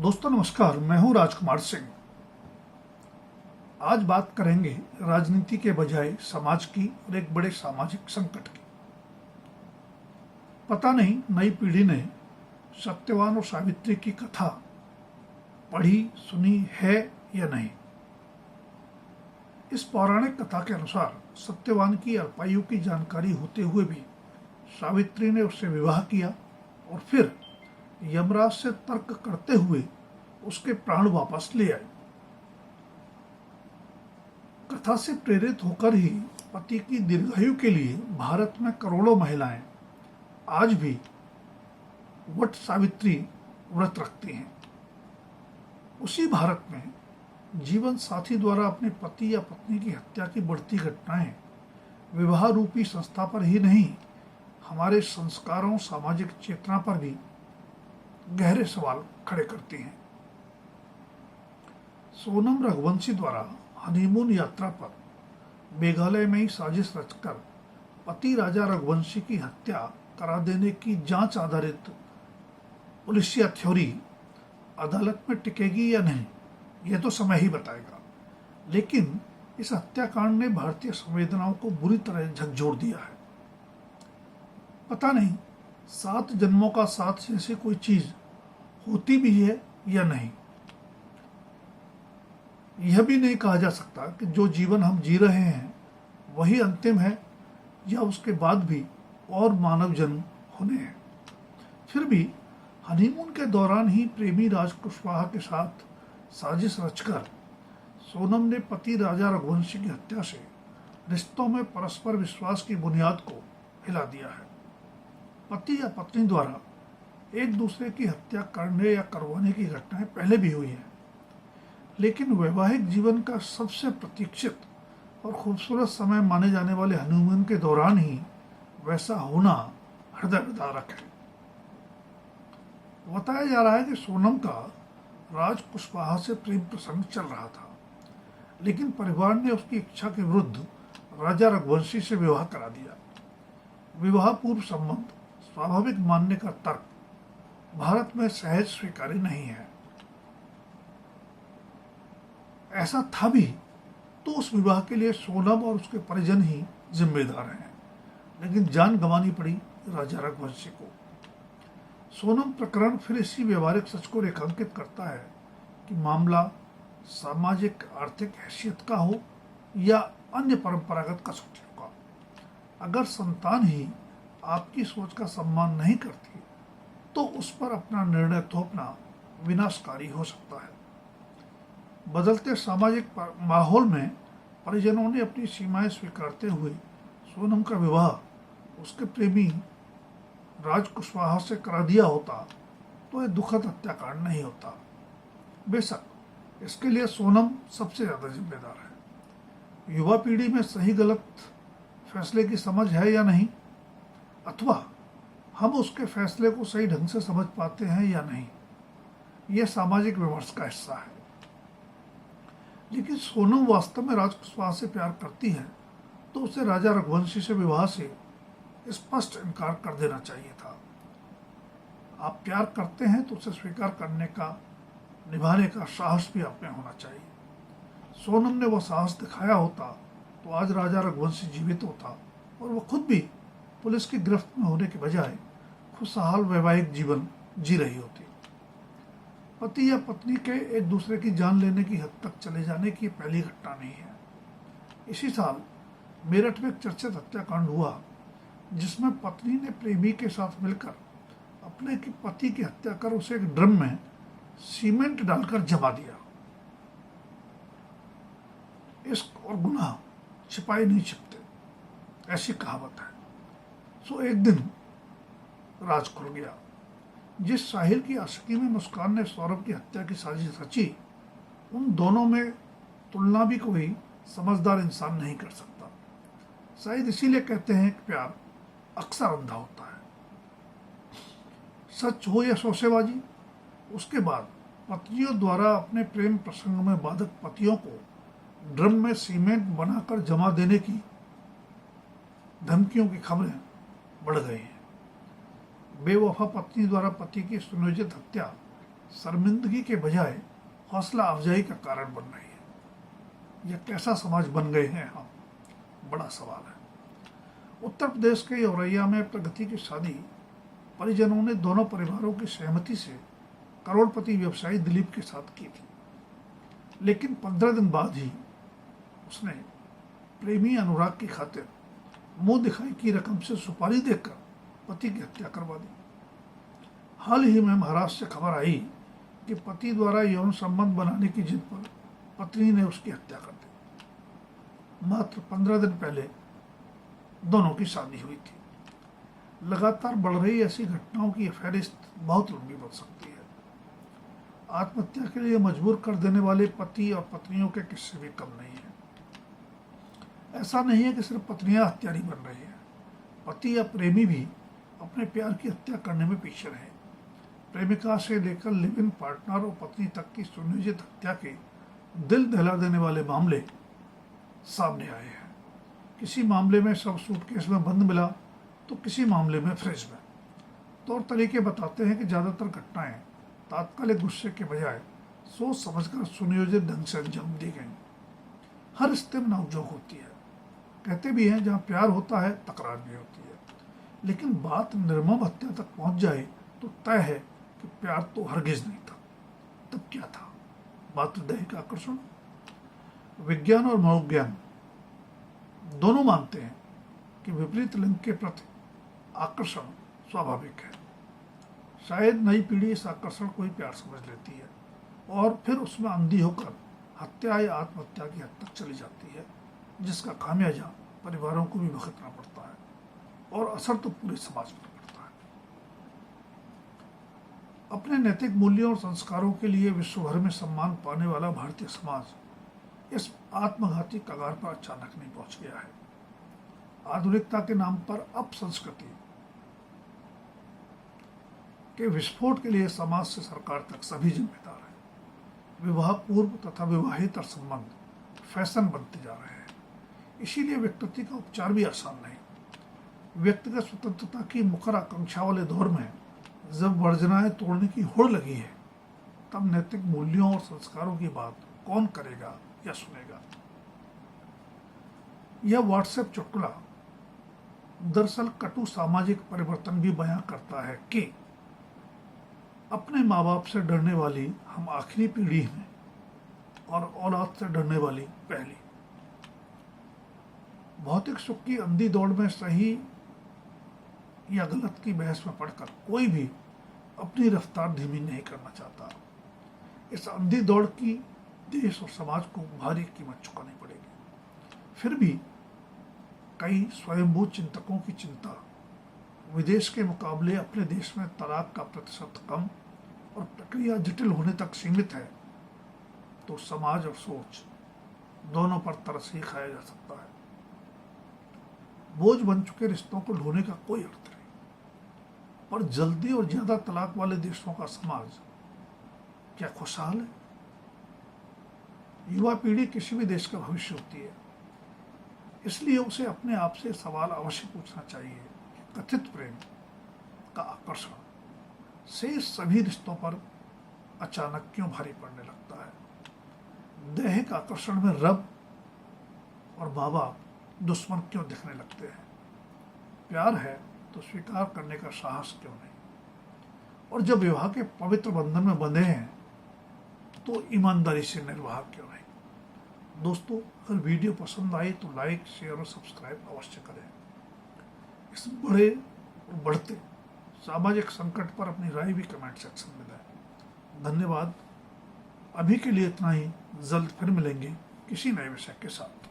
दोस्तों नमस्कार, मैं हूं राजकुमार सिंह। आज बात करेंगे राजनीति के बजाय समाज की और एक बड़े सामाजिक संकट की। पता नहीं नई पीढ़ी ने सत्यवान और सावित्री की कथा पढ़ी सुनी है या नहीं। इस पौराणिक कथा के अनुसार सत्यवान की अल्पायु की जानकारी होते हुए भी सावित्री ने उससे विवाह किया और फिर यमराज से तर्क करते हुए उसके प्राण वापस ले आई। कथा से प्रेरित होकर ही पति की दीर्घायु के लिए भारत में करोड़ों महिलाएं आज भी वट सावित्री व्रत रखती हैं। उसी भारत में जीवन साथी द्वारा अपने पति या पत्नी की हत्या की बढ़ती घटनाएं विवाह रूपी संस्था पर ही नहीं, हमारे संस्कारों, सामाजिक चेतना पर भी गहरे सवाल खड़े करती हैं। सोनम रघुवंशी द्वारा हनीमून यात्रा पर मेघालय में ही साजिश रचकर पति राजा रघुवंशी की हत्या करा देने की जांच आधारित पुलिसिया थ्योरी अदालत में टिकेगी या नहीं, यह तो समय ही बताएगा। लेकिन इस हत्याकांड ने भारतीय संवेदनाओं को बुरी तरह झकझोर दिया है। पता नहीं 7 जन्मों का साथ जैसी कोई चीज होती भी है या नहीं। यह भी नहीं कहा जा सकता कि जो जीवन हम जी रहे हैं वही अंतिम है या उसके बाद भी और मानव जन्म होने हैं। फिर भी हनीमून के दौरान ही प्रेमी राज कुशवाहा के साथ साजिश रचकर सोनम ने पति राजा रघुवंशी की हत्या से रिश्तों में परस्पर विश्वास की बुनियाद को हिला दिया है। पति या पत्नी द्वारा एक दूसरे की हत्या करने या करवाने की घटनाएं पहले भी हुई हैं, लेकिन वैवाहिक जीवन का सबसे प्रतीक्षित और खूबसूरत समय माने जाने वाले हनीमून के दौरान ही वैसा होना हृदय विदारक है। बताया जा रहा है कि सोनम का राज कुशवाहा से प्रेम प्रसंग चल रहा था, लेकिन परिवार ने उसकी इच्छा के विरुद्ध राजा रघुवंशी से विवाह करा दिया। विवाह पूर्व संबंध स्वाभाविक मानने का तर्क भारत में सहज स्वीकार्य नहीं है। ऐसा था भी तो उस विवाह के लिए सोनम और उसके परिजन ही जिम्मेदार हैं, लेकिन जान गंवानी पड़ी राजा रघुवंशी को। सोनम प्रकरण फिर इसी व्यवहारिक सच को रेखांकित करता है कि मामला सामाजिक आर्थिक हैसियत का हो या अन्य परंपरागत कसौटियों का। अगर संतान ही आपकी सोच का सम्मान नहीं करती तो उस पर अपना निर्णय थोपना विनाशकारी हो सकता है। बदलते सामाजिक माहौल में परिजनों ने अपनी सीमाएं स्वीकारते हुए सोनम का विवाह उसके प्रेमी राज कुशवाहा से करा दिया होता तो यह दुखद हत्याकांड नहीं होता। बेशक इसके लिए सोनम सबसे ज्यादा जिम्मेदार है। युवा पीढ़ी में सही गलत फैसले की समझ है या नहीं, अथवा हम उसके फैसले को सही ढंग से समझ पाते हैं या नहीं, यह सामाजिक विमर्श का हिस्सा है। लेकिन सोनम वास्तव में राज कुशवाहा से प्यार करती है तो उसे राजा रघुवंशी से विवाह से स्पष्ट इनकार कर देना चाहिए था। आप प्यार करते हैं तो उसे स्वीकार करने का, निभाने का साहस भी आप में होना चाहिए। सोनम ने वह साहस दिखाया होता तो आज राजा रघुवंशी जीवित होता और वह खुद भी पुलिस की गिरफ्त में होने के बजाय खुशहाल वैवाहिक जीवन जी रही होती। पति या पत्नी के एक दूसरे की जान लेने की हद तक चले जाने की पहली घटना नहीं है। इसी साल मेरठ में एक चर्चित हत्याकांड हुआ जिसमें पत्नी ने प्रेमी के साथ मिलकर अपने की पति की हत्या कर उसे एक ड्रम में सीमेंट डालकर जमा दिया। इश्क और गुनाह छिपाए नहीं छिपते, ऐसी कहावत है। सो एक दिन राज खुल गया। जिस साहिल की आशिकी में मुस्कान ने सौरभ की हत्या की साजिश रची, उन दोनों में तुलना भी कोई समझदार इंसान नहीं कर सकता। शायद इसीलिए कहते हैं कि प्यार अक्सर अंधा होता है। सच हो या शोसेबाजी, उसके बाद पत्नियों द्वारा अपने प्रेम प्रसंग में बाधक पतियों को ड्रम में सीमेंट बनाकर जमा देने की धमकियों की खबरें बढ़ गई हैं। बेवफा पत्नी द्वारा पति की सुनियोजित हत्या शर्मिंदगी के बजाय हौसला अफजाई का कारण बन रही है। यह कैसा समाज बन गए हैं हम, बड़ा सवाल है। उत्तर प्रदेश के औरैया में प्रगति की शादी परिजनों ने दोनों परिवारों की सहमति से करोड़पति व्यवसायी दिलीप के साथ की थी, लेकिन 15 दिन बाद ही उसने प्रेमी अनुराग की खातिर मुंह दिखाई की रकम से सुपारी देकर पति की हत्या करवा दी। हाल ही में महाराष्ट्र से खबर आई कि पति द्वारा यौन संबंध बनाने की जिद पर पत्नी ने उसकी हत्या कर दी। मात्र 15 दिन पहले दोनों की शादी हुई थी। लगातार बढ़ रही ऐसी घटनाओं की फहरिस्त बहुत लंबी बन सकती है। आत्महत्या के लिए मजबूर कर देने वाले पति और पत्नियों के किस्से भी कम नहीं है। ऐसा नहीं है कि सिर्फ पत्नियां हत्यारी बन रही हैं, पति या प्रेमी भी अपने प्यार की हत्या करने में पीछे रहे। प्रेमिका से लेकर लिव इन पार्टनर और पत्नी तक की सुनियोजित हत्या के दिल दहला देने वाले मामले सामने आए हैं। किसी मामले में शव सूटकेस में बंद मिला तो किसी मामले में फ्रिज में। तौर तरीके बताते हैं कि ज़्यादातर घटनाएं तात्कालिक गुस्से के बजाय सोच समझकर सुनियोजित ढंग से अंजाम दी गई। हर रिश्ते में नोकझोंक होती है। कहते भी हैं जहाँ प्यार होता है तकरार भी होती है, लेकिन बात निर्मम हत्या तक पहुंच जाए तो तय है कि प्यार तो हरगिज नहीं था। तब क्या था? मात्र दैहिक आकर्षण। विज्ञान और मनोविज्ञान दोनों मानते हैं कि विपरीत लिंग के प्रति आकर्षण स्वाभाविक है। शायद नई पीढ़ी इस आकर्षण को ही प्यार समझ लेती है और फिर उसमें अंधी होकर हत्या या आत्महत्या की हद तक चली जाती है, जिसका खामियाजा परिवारों को भी भुगतना पड़ता है और असर तो पूरे समाज पर पड़ता है। अपने नैतिक मूल्यों और संस्कारों के लिए विश्व भर में सम्मान पाने वाला भारतीय समाज इस आत्मघाती कगार पर अचानक नहीं पहुंच गया है। आधुनिकता के नाम पर अपसंस्कृति के विस्फोट के लिए समाज से सरकार तक सभी जिम्मेदार हैं। विवाह पूर्व तथा विवाहेतर संबंध फैशन बनते जा रहे हैं। इसीलिए व्यक्ति का उपचार भी आसान नहीं। व्यक्तिगत स्वतंत्रता की मुखर आकांक्षा वाले दौर में जब वर्जनाएं तोड़ने की होड़ लगी है, तब नैतिक मूल्यों और संस्कारों की बात कौन करेगा या सुनेगा? यह व्हाट्सएप चुटकुला दरअसल कटु सामाजिक परिवर्तन भी बयां करता है कि अपने माँ बाप से डरने वाली हम आखिरी पीढ़ी हैं और औलाद से डरने वाली पहली। भौतिक सुख की अंधी दौड़ में सही या गलत की बहस में पड़कर कोई भी अपनी रफ्तार धीमी नहीं करना चाहता। इस अंधी दौड़ की देश और समाज को भारी कीमत चुकानी पड़ेगी। फिर भी कई स्वयंभू चिंतकों की चिंता विदेश के मुकाबले अपने देश में तलाक का प्रतिशत कम और प्रक्रिया जटिल होने तक सीमित है, तो समाज और सोच दोनों पर तरस ही खाया जा सकता है। बोझ बन चुके रिश्तों को ढोने का कोई अर्थ नहीं, पर जल्दी और ज्यादा तलाक वाले देशों का समाज क्या खुशहाल है? युवा पीढ़ी किसी भी देश का भविष्य होती है, इसलिए उसे अपने आप से सवाल अवश्य पूछना चाहिए कि कथित प्रेम का आकर्षण से सभी रिश्तों पर अचानक क्यों भारी पड़ने लगता है? दैहिक आकर्षण में रब और माँ बाप दुश्मन क्यों दिखने लगते हैं? प्यार है तो स्वीकार करने का साहस क्यों नहीं? और जब विवाह के पवित्र बंधन में बंधे हैं तो ईमानदारी से निर्वाह क्यों नहीं? दोस्तों, अगर वीडियो पसंद आई तो लाइक, शेयर और सब्सक्राइब अवश्य करें। इस बड़े और बढ़ते सामाजिक संकट पर अपनी राय भी कमेंट सेक्शन में दें। धन्यवाद। अभी के लिए इतना ही। जल्द फिर मिलेंगे किसी नए विषय के साथ।